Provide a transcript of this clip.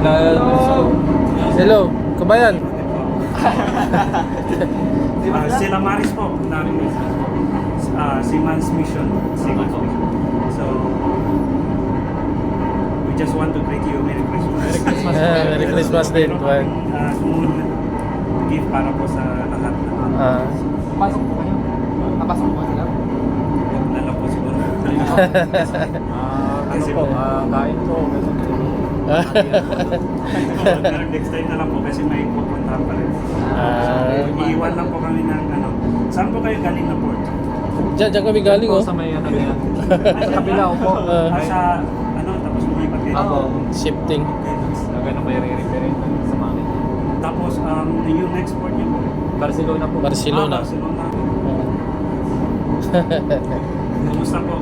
Hello, kabayan. Sila Maris po namin Siman's Mission. So we just want to greet you Merry Christmas. Merry Christmas din. Moon gift para po sa lahat. Pasok po kayo. Napasok po sila. Lalo po siguro. Ano po, kain po. Next time na lang po kasi may pupunta pa rin. Iiwan lang po kami ng ano. Saan po kayo galing na port? Diyan kami galing, oh. Sa may ano yan. Sa kabila po. Sa ano, tapos lumipat kayo. Ako. Shifting. Ganun may re-repair sa mga. Tapos yung next port niyo po? Barcelona po. Barcelona. Barcelona. Kumusta po?